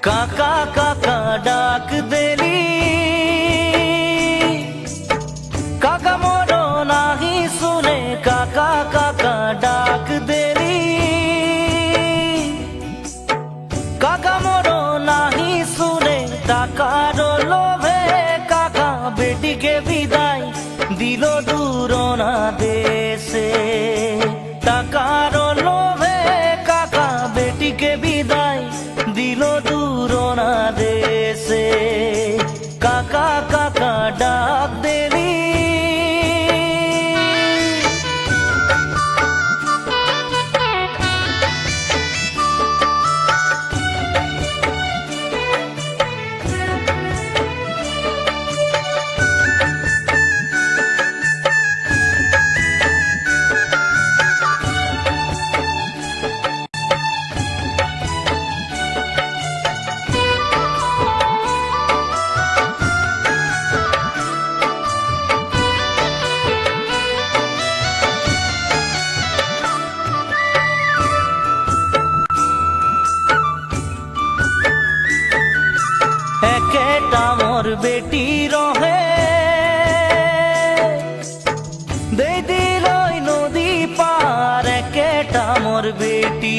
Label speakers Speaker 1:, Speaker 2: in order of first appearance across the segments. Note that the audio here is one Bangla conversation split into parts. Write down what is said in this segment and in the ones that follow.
Speaker 1: কাকা কাকা ডাক দেলি, কাকা মোর নাহি শুনে, কাকা কাকা ডাক দেলি, কাকা মোর নাহি শুনে। টাকার লোভে কাকা বেটিকে বিদায় দিল দূর না দেশে। টাকার লোভে কাকা বেটিকে বিদায় দিল দূর না দেশে। কাকা কাকা ডাক দেলি, একেটা মোর বেটি রহে দেই দিল নদী পার। একেটা মোর বেটি,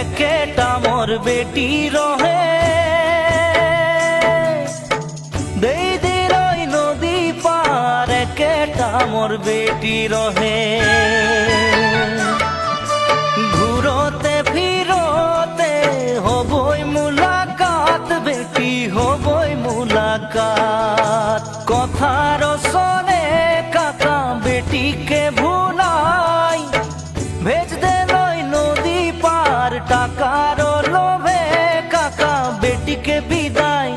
Speaker 1: একেটা মোর বেটি রহে দেই দিল নদী পার। একেটা মোর বেটি রহে ঘুরোতে ফিরোতে হবই মুলাকাত, বেটি হবই মুলাকাত। কথার শোনে কাকা বেটিকে ভুলাই ভেজ দেল নদী পার। টাকার লোভে কাকা বেটিকে বিদায়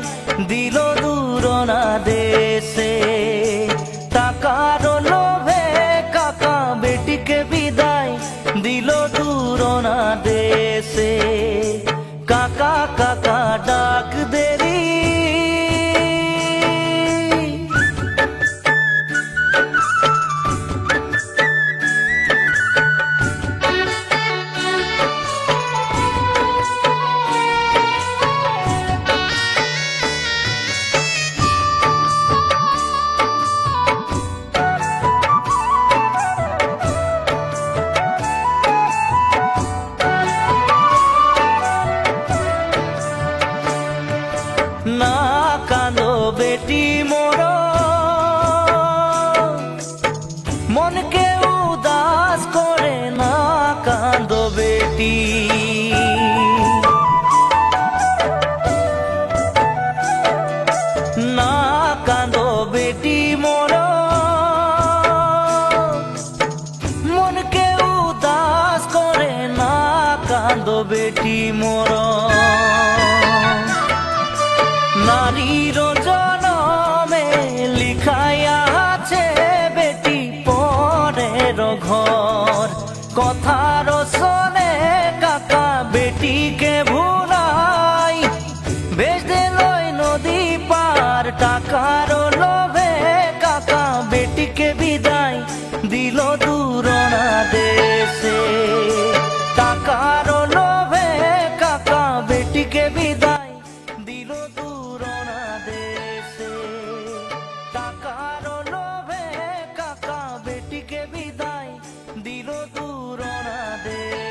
Speaker 1: দিল দূর না দেশে। টাকার লোভে কাকা বেটিকে বিদায় দিল দূর না দেশে। কাকা কাকা ডাক দেলি, না কাঁদো বেটি মোর, মনকে উদাস করে না কাঁদো বেটি। না কাঁদো বেটি মোর, মনকে উদাস করে না কাঁদো বেটি মোর। নারীর জনমে লিখাইয়া আছে বেটি পরের ঘর। কথার শোনে কাকা বেটিকে ভুলাই ভেজ দিল নদী পার। টাকার লোভে কাকা বেটিকে বিদায় দিল দূর না দেশে। টাকার লোভে কাকা বেটিকে বিদায় দিল দূর না দেশে। টাকার লোভে কাকা বেটিকে বিদায় দিল দূর না দেশে।